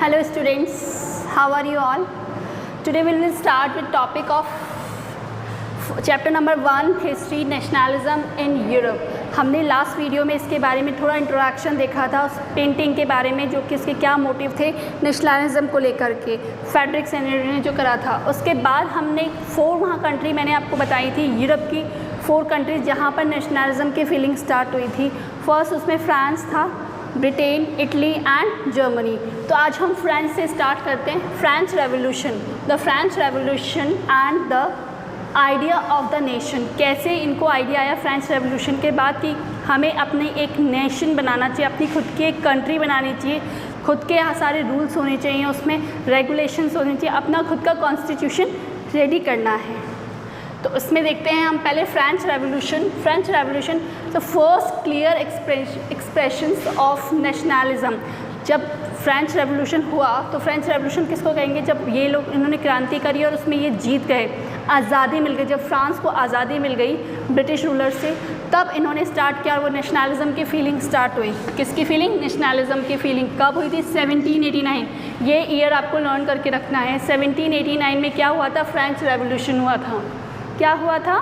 Hello students, how are you all? Today we will start with topic of chapter number 1 history nationalism in Europe. हमने last video में इसके बारे में थोड़ा introduction देखा था, उस पेंटिंग के बारे में, जो कि इसके क्या मोटिव थे नेशनलिज्म को लेकर के, फ्रेडरिक सेनेटरी ने जो करा था। उसके बाद हमने 4 वहाँ कंट्री मैंने आपको बताई थी, यूरोप की 4 कंट्रीज जहाँ पर नेशनलिज्म की फीलिंग स्टार्ट हुई थी। फर्स्ट उसमें फ्रांस था, ब्रिटेन, इटली एंड जर्मनी। तो आज हम फ्रांस से स्टार्ट करते हैं। French revolution, the French revolution and the idea of the nation. कैसे इनको आइडिया आया फ्रेंच रेवोल्यूशन के बाद कि हमें अपनी एक नेशन बनाना चाहिए, अपनी खुद की एक कंट्री बनानी चाहिए, खुद के सारे रूल्स होने चाहिए, उसमें रेगुलेशंस होने चाहिए, अपना खुद का कॉन्स्टिट्यूशन रेडी करना है। तो उसमें देखते हैं हम पहले French revolution the first clear expressions of nationalism. जब फ्रेंच रेवोल्यूशन हुआ तो फ्रेंच रेवोल्यूशन किसको कहेंगे? जब ये लोग इन्होंने क्रांति करी और उसमें ये जीत गए, आज़ादी मिल गई। जब फ्रांस को आज़ादी मिल गई ब्रिटिश रूलर से, तब इन्होंने स्टार्ट किया, वो नेशनलिज्म की फीलिंग स्टार्ट हुई। किसकी फीलिंग? नेशनलिज्म की फीलिंग। कब हुई थी? 1789। ये ईयर आपको लर्न करके रखना है। 1789 में क्या हुआ था? फ्रेंच रेवोल्यूशन हुआ था। क्या हुआ था?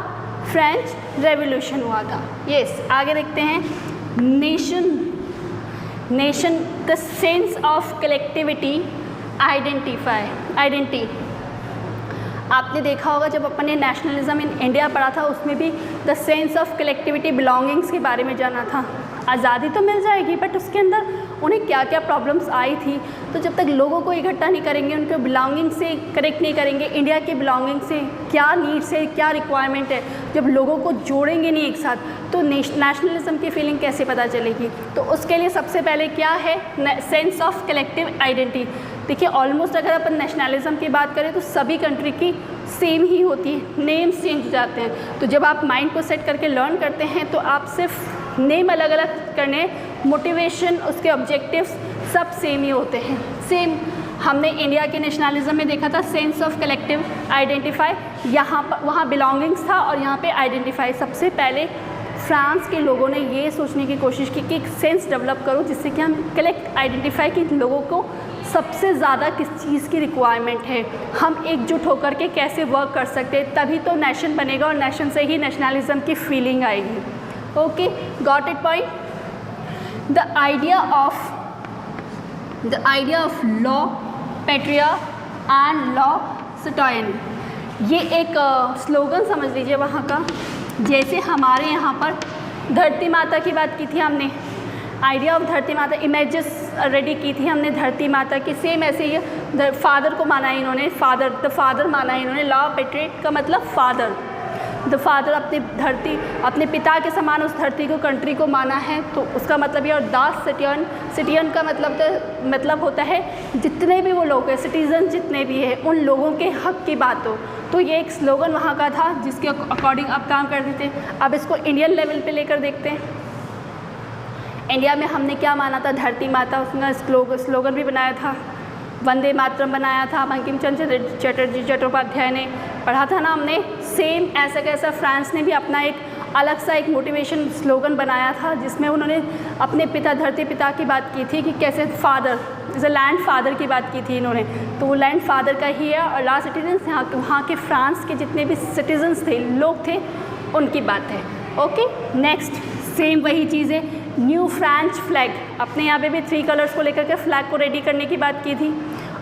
फ्रेंच रेवोल्यूशन हुआ था। यस, आगे देखते हैं। Nation the sense of collectivity identity. आपने देखा होगा जब अपन ने नेशनलिज्म इन इंडिया पढ़ा था, उसमें भी the sense of collectivity belongings के बारे में जाना था। आज़ादी तो मिल जाएगी, बट उसके अंदर उन्हें क्या क्या प्रॉब्लम्स आई थी। तो जब तक लोगों को इकट्ठा नहीं करेंगे, उनके बिलोंगिंग से कनेक्ट नहीं करेंगे, इंडिया के बिलोंगिंग से क्या नीड्स है, क्या रिक्वायरमेंट है, जब लोगों को जोड़ेंगे नहीं एक साथ, तो नेशनलिज्म की फीलिंग कैसे पता चलेगी? तो उसके लिए सबसे पहले क्या है? Sense of collective identity. देखिए, ऑलमोस्ट अगर अपन नेशनलिज्म की बात करें तो सभी कंट्री की सेम ही होती है, नेम्स चेंज हो जाते हैं। तो जब आप माइंड को सेट करके लर्न करते हैं तो आप सिर्फ नेम अलग अलग करने, मोटिवेशन, उसके ऑब्जेक्टिव्स सब सेम ही होते हैं। सेम हमने इंडिया के नेशनलिज्म में देखा था, सेंस ऑफ कलेक्टिव आइडेंटिफाई। यहाँ पर वहाँ बिलोंगिंग्स था और यहाँ पे आइडेंटिफाई। सबसे पहले फ्रांस के लोगों ने ये सोचने की कोशिश की कि एक सेंस डेवलप करो जिससे कि हम कलेक्ट आइडेंटिफाई कि लोगों को सबसे ज़्यादा किस चीज़ की रिक्वायरमेंट है, हम एकजुट होकर के कैसे वर्क कर सकते हैं, तभी तो नेशन बनेगा और नेशन से ही नेशनलिज्म की फीलिंग आएगी। Okay, got it point? The idea of la patrie and le citoyen, ये एक स्लोगन समझ लीजिए वहाँ का। जैसे हमारे यहाँ पर धरती माता की बात की थी हमने, आइडिया ऑफ धरती माता, इमेजेस रेडी की थी हमने धरती माता की, सेम ऐसे ही फादर को माना है इन्होंने, द फादर माना है इन्होंने। लॉ पैट्रियट का मतलब फादर, द फादर अपनी धरती, अपने पिता के समान उस धरती को, कंट्री को माना है, तो उसका मतलब ये। और दास सिटियन का मतलब होता है जितने भी वो लोग हैं, सिटीजन जितने भी हैं, उन लोगों के हक की बात हो। तो ये एक स्लोगन वहाँ का था जिसके अकॉर्डिंग आप काम करते थे। अब इसको इंडियन लेवल पे लेकर देखते हैं। इंडिया में हमने क्या माना था? धरती माता, उसका स्लोगन भी बनाया था, वंदे मातरम बनाया था, बंकिम चंद्र चटर्जी चट्टोपाध्याय ने, पढ़ा था ना हमने। सेम ऐसा कैसा फ्रांस ने भी अपना एक अलग सा एक मोटिवेशन स्लोगन बनाया था जिसमें उन्होंने अपने पिता, धरती पिता की बात की थी कि कैसे father is a land father की बात की थी इन्होंने। तो वो लैंड फादर का ही है। और लॉ सिटीजन्स, वहाँ के फ्रांस के जितने भी सिटीजन्स थे, लोग थे, उनकी बात है। ओके, नेक्स्ट सेम वही चीज़ है। न्यू फ्रेंच फ्लैग, अपने यहाँ पे भी 3 कलर्स को लेकर के फ्लैग को रेडी करने की बात की थी।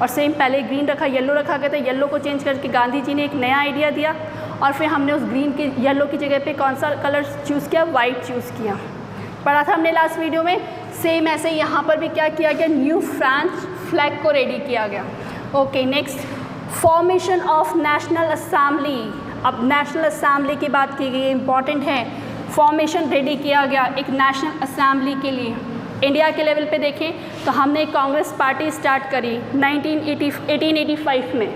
और सेम पहले ग्रीन रखा, येलो रखा गया था, येलो को चेंज करके गांधी जी ने एक नया आइडिया दिया और फिर हमने उस ग्रीन के येलो की जगह पे कौन सा कलर चूज़ किया? वाइट चूज़ किया। पढ़ा था हमने लास्ट वीडियो में। सेम ऐसे यहाँ पर भी क्या किया गया? न्यू फ्रेंच फ्लैग को रेडी किया गया। Okay, next formation of national assembly. अब नेशनल असेंबली की बात की गई, इंपॉर्टेंट है। फॉर्मेशन रेडी किया गया एक नेशनल असेंबली के लिए। इंडिया के लेवल पे देखें तो हमने कांग्रेस पार्टी स्टार्ट करी 1885 में।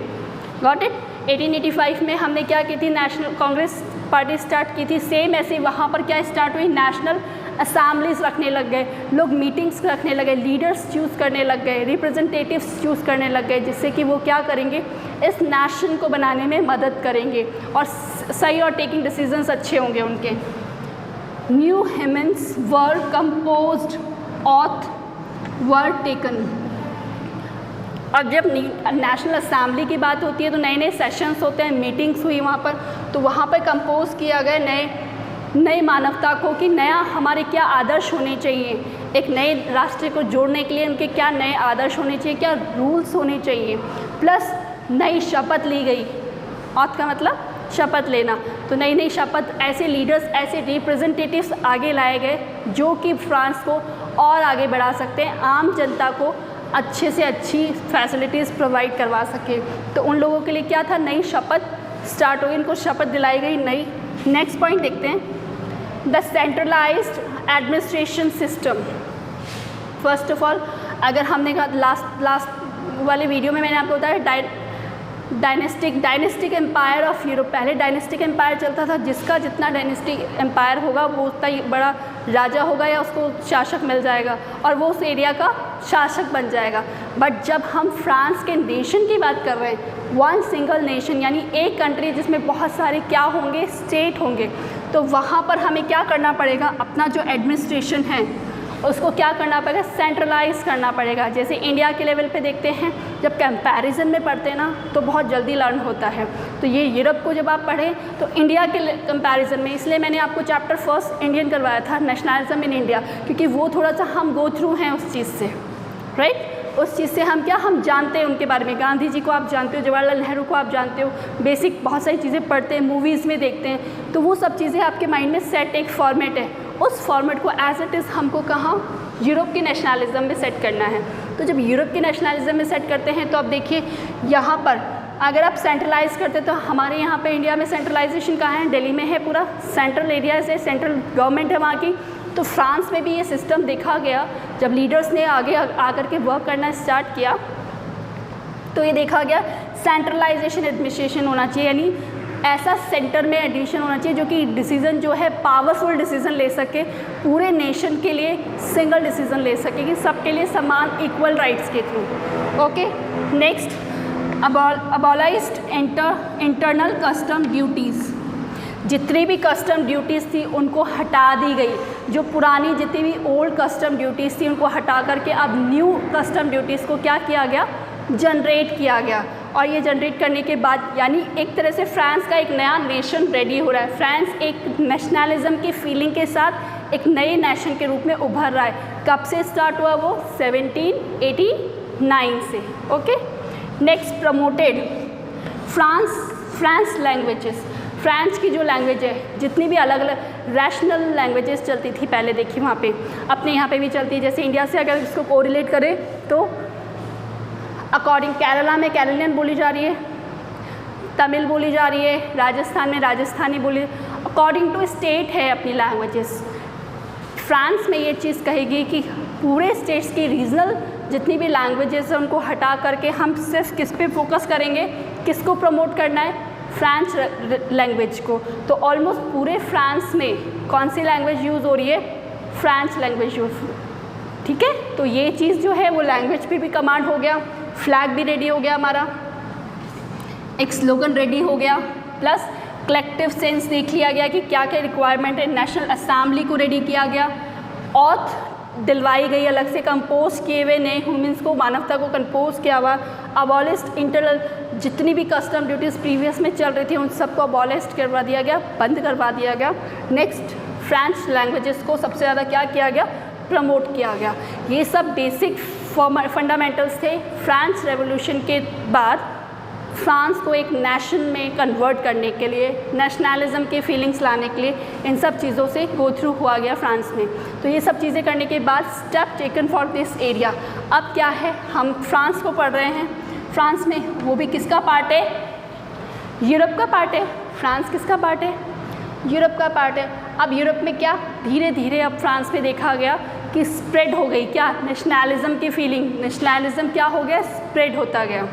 Got it? 1885 में हमने क्या की थी? नेशनल कांग्रेस पार्टी स्टार्ट की थी। सेम ऐसे वहाँ पर क्या स्टार्ट हुई? नेशनल असेंबलीज रखने लग गए, लोग मीटिंग्स रखने लगे, लीडर्स चूज़ करने लग गए, रिप्रेजेंटेटिव्स चूज़ करने लग गए, जिससे कि वो क्या करेंगे? इस नेशन को बनाने में मदद करेंगे और सही और टेकिंग डिसीजंस अच्छे होंगे उनके। New hymns were composed, oath were taken. और जब नेशनल असेंबली की बात होती है तो नए नए सेशंस होते हैं, मीटिंग्स हुई वहाँ पर, तो वहाँ पर कंपोज किया गया नए मानवता को कि नया हमारे क्या आदर्श होने चाहिए, एक नए राष्ट्र को जोड़ने के लिए उनके क्या नए आदर्श होने चाहिए, क्या रूल्स होने चाहिए, प्लस नई शपथ ली गई। ऑथ का मतलब शपथ लेना, तो नई नई शपथ, ऐसे लीडर्स, ऐसे रिप्रेजेंटेटिव्स आगे लाए गए जो कि फ्रांस को और आगे बढ़ा सकते हैं, आम जनता को अच्छे से अच्छी फैसिलिटीज़ प्रोवाइड करवा सके। तो उन लोगों के लिए क्या था, नई शपथ स्टार्ट हो गई, इनको शपथ दिलाई गई नई। नेक्स्ट पॉइंट देखते हैं, the centralised administration system. First of all, अगर हमने कहा लास्ट वाले वीडियो में मैंने आपको बताया डायनेस्टिक एम्पायर ऑफ यूरोप, पहले डायनेस्टिक एम्पायर चलता था, जिसका जितना डायनेस्टिक एम्पायर होगा वो उतना ही बड़ा राजा होगा या उसको शासक मिल जाएगा और वो उस एरिया का शासक बन जाएगा। बट जब हम फ्रांस के नेशन की बात कर रहे हैं, वन सिंगल नेशन यानी एक कंट्री जिसमें बहुत सारे क्या होंगे, स्टेट होंगे, तो वहाँ पर हमें क्या करना पड़ेगा, अपना जो एडमिनिस्ट्रेशन है उसको क्या करना पड़ेगा, सेंट्रलाइज करना पड़ेगा। जैसे इंडिया के लेवल पे देखते हैं, जब कंपैरिजन में पढ़ते हैं ना तो बहुत जल्दी लर्न होता है। तो ये यूरोप को जब आप पढ़ें तो इंडिया के कंपैरिजन में, इसलिए मैंने आपको चैप्टर फर्स्ट इंडियन करवाया था, नेशनलिज्म इन इंडिया, क्योंकि वो थोड़ा सा हम गो थ्रू हैं उस चीज़ से, राइट। उस चीज़ से हम क्या, हम जानते हैं उनके बारे में, गांधी जी को आप जानते हो, जवाहरलाल नेहरू को आप जानते हो, बेसिक बहुत सारी चीज़ें पढ़ते हैं, मूवीज़ में देखते हैं, तो वो सब चीज़ें आपके माइंड में सेट, एक फॉर्मेट है, उस फॉर्मेट को एज इट इज़ हमको कहाँ, यूरोप के नेशनलिज्म में सेट करना है। तो जब यूरोप के नेशनलिज्म में सेट करते हैं तो अब देखिए यहाँ पर अगर आप सेंट्रलाइज करते तो हमारे यहाँ पे इंडिया में सेंट्रलाइजेशन कहाँ है, दिल्ली में है, पूरा सेंट्रल एरिया से सेंट्रल गवर्नमेंट है वहाँ की। तो फ्रांस में भी ये सिस्टम देखा गया, जब लीडर्स ने आगे आकर के वर्क करना स्टार्ट किया तो ये देखा गया सेंट्रलाइजेशन एडमिनिस्ट्रेशन होना चाहिए, यानी ऐसा सेंटर में एडिशन होना चाहिए जो कि डिसीज़न जो है पावरफुल डिसीज़न ले सके, पूरे नेशन के लिए सिंगल डिसीज़न ले सके, कि सबके लिए समान इक्वल राइट्स के through. Okay, next, abolished internal custom duties. जितनी भी कस्टम ड्यूटीज़ थी उनको हटा दी गई, जो पुरानी जितनी भी ओल्ड कस्टम ड्यूटीज़ थी उनको हटा करके अब न्यू कस्टम ड्यूटीज़ को क्या किया गया, जनरेट किया गया। और ये जनरेट करने के बाद यानी एक तरह से फ्रांस का एक नया नेशन रेडी हो रहा है। फ्रांस एक नेशनलिज्म की फीलिंग के साथ एक नए नेशन के रूप में उभर रहा है। कब से स्टार्ट हुआ वो, 1789 से। Okay, next, promoted France languages. France की जो लैंग्वेज है, जितनी भी अलग अलग रैशनल लैंग्वेजेस चलती थी पहले, देखिए वहाँ पे, अपने यहाँ पे भी चलती है। जैसे इंडिया से अगर इसको कोरिलेट करें तो अकॉर्डिंग केरला में केरलियन बोली जा रही है, तमिल बोली जा रही है, राजस्थान में राजस्थानी बोली, अकॉर्डिंग टू स्टेट है अपनी लैंग्वेजेस। फ्रांस में ये चीज़ कहेगी कि पूरे स्टेट्स की रीजनल जितनी भी लैंग्वेजेस हैं उनको हटा करके हम सिर्फ किस पे फोकस करेंगे, किसको प्रमोट करना है, फ्रांस लैंग्वेज को। तो ऑलमोस्ट पूरे फ्रांस में कौन सी लैंग्वेज यूज़ हो रही है, फ्रांस लैंग्वेज यूज़, ठीक है। तो ये चीज़ जो है वो लैंग्वेज पे भी कमांड हो गया, फ्लैग भी रेडी हो गया हमारा, एक स्लोगन रेडी हो गया, प्लस कलेक्टिव सेंस देख लिया गया कि क्या क्या रिक्वायरमेंट है, नेशनल असेंबली को रेडी किया गया, ऑथ दिलवाई गई अलग से, कंपोज किए हुए नए ह्यूमंस को, मानवता को कंपोज किया हुआ, अबॉलिस्ट इंटरनल जितनी भी कस्टम ड्यूटीज़ प्रीवियस में चल रही थी उन सबको अबॉलिस्ट करवा दिया गया, बंद करवा दिया गया। नेक्स्ट, फ्रेंच लैंग्वेजेस को सबसे ज़्यादा क्या किया गया, प्रमोट किया गया। ये सब बेसिक फंडामेंटल्स थे। फ्रांस रेवोल्यूशन के बाद फ्रांस को एक नेशन में कन्वर्ट करने के लिए, नेशनलिज्म के फीलिंग्स लाने के लिए इन सब चीज़ों से गो थ्रू हुआ गया फ्रांस में। तो ये सब चीज़ें करने के बाद step taken for this area. अब क्या है, हम फ्रांस को पढ़ रहे हैं, फ्रांस में वो भी किसका पार्ट है, यूरोप का पार्ट है। फ्रांस किसका पार्ट है, यूरोप का पार्ट है। अब यूरोप में क्या धीरे धीरे अब फ्रांस में देखा गया कि स्प्रेड हो गई क्या, नेशनलिज्म की फीलिंग, नेशनलिज्म क्या हो गया, स्प्रेड होता गया।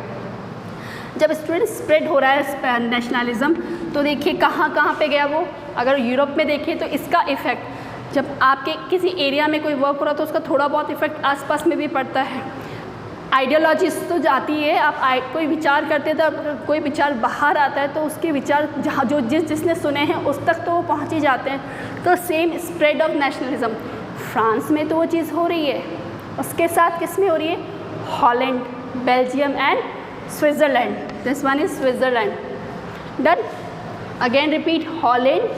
जब स्प्रेड हो रहा है नेशनलिज्म तो देखिए कहाँ कहाँ पे गया वो। अगर यूरोप में देखिए तो इसका इफ़ेक्ट, जब आपके किसी एरिया में कोई वर्क हो रहा तो उसका थोड़ा बहुत इफेक्ट आसपास में भी पड़ता है। आइडियोलॉजीज तो जाती है, आप कोई विचार करते हैं तो कोई विचार बाहर आता है तो उसके विचार जहाँ जो जिसने सुने हैं उस तक तो वो पहुँच ही जाते हैं। तो same spread of nationalism France में तो वो चीज़ हो रही है, उसके साथ किस में हो रही है, Holland Belgium and Switzerland. This one is Switzerland. Done. Again repeat, Holland,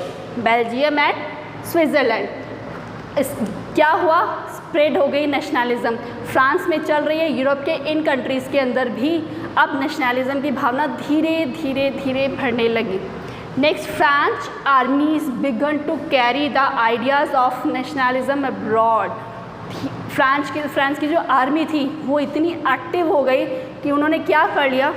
Belgium and Switzerland. क्या हुआ, स्प्रेड हो गई नेशनलिज्म, फ्रांस में चल रही है, यूरोप के इन कंट्रीज़ के अंदर भी अब नेशनलिज्म की भावना धीरे धीरे धीरे बढ़ने लगी. Next, French armies began to carry the ideas of nationalism abroad. France की जो आर्मी थी वो इतनी एक्टिव हो गई कि उन्होंने क्या कर लिया,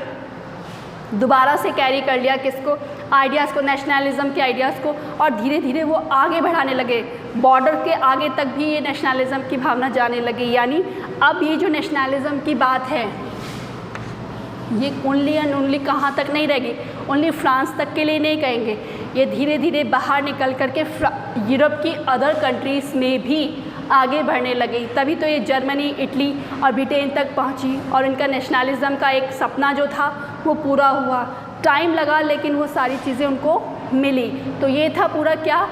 दोबारा से कैरी कर लिया किसको, आइडियाज़ को, नेशनलिज्म के आइडियाज़ को, और धीरे धीरे वो आगे बढ़ाने लगे, बॉर्डर के आगे तक भी ये नेशनलिज्म की भावना जाने लगी. यानी अब ये जो नेशनलिज्म की बात है ये ओनली एंड ओनली कहाँ तक नहीं रहेगी, ओनली फ्रांस तक के लिए नहीं कहेंगे, ये धीरे धीरे बाहर निकल करके यूरोप की अदर कंट्रीज़ में भी आगे बढ़ने लगी. तभी तो ये जर्मनी, इटली और ब्रिटेन तक पहुंची और इनका नेशनलिज्म का एक सपना जो था वो पूरा हुआ. टाइम लगा लेकिन वो सारी चीज़ें उनको मिली. तो ये था पूरा क्या,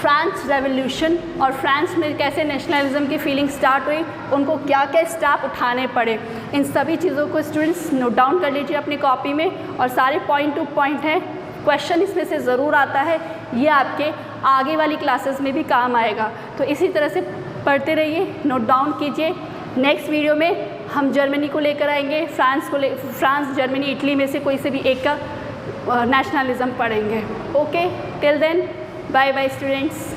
फ्रांस रेवोल्यूशन, और फ्रांस में कैसे नेशनलिज्म की फीलिंग स्टार्ट हुई, उनको क्या क्या स्टेप उठाने पड़े. इन सभी चीज़ों को स्टूडेंट्स नोट डाउन कर लीजिए अपनी कॉपी में, और सारे पॉइंट टू पॉइंट हैं, क्वेश्चन इसमें से ज़रूर आता है, ये आपके आगे वाली क्लासेस में भी काम आएगा. तो इसी तरह से पढ़ते रहिए, नोट डाउन कीजिए. नेक्स्ट वीडियो में हम जर्मनी को लेकर आएंगे, फ्रांस, जर्मनी, इटली में से कोई से भी एक का नेशनलिज्म पढ़ेंगे. Okay, till then, bye bye students.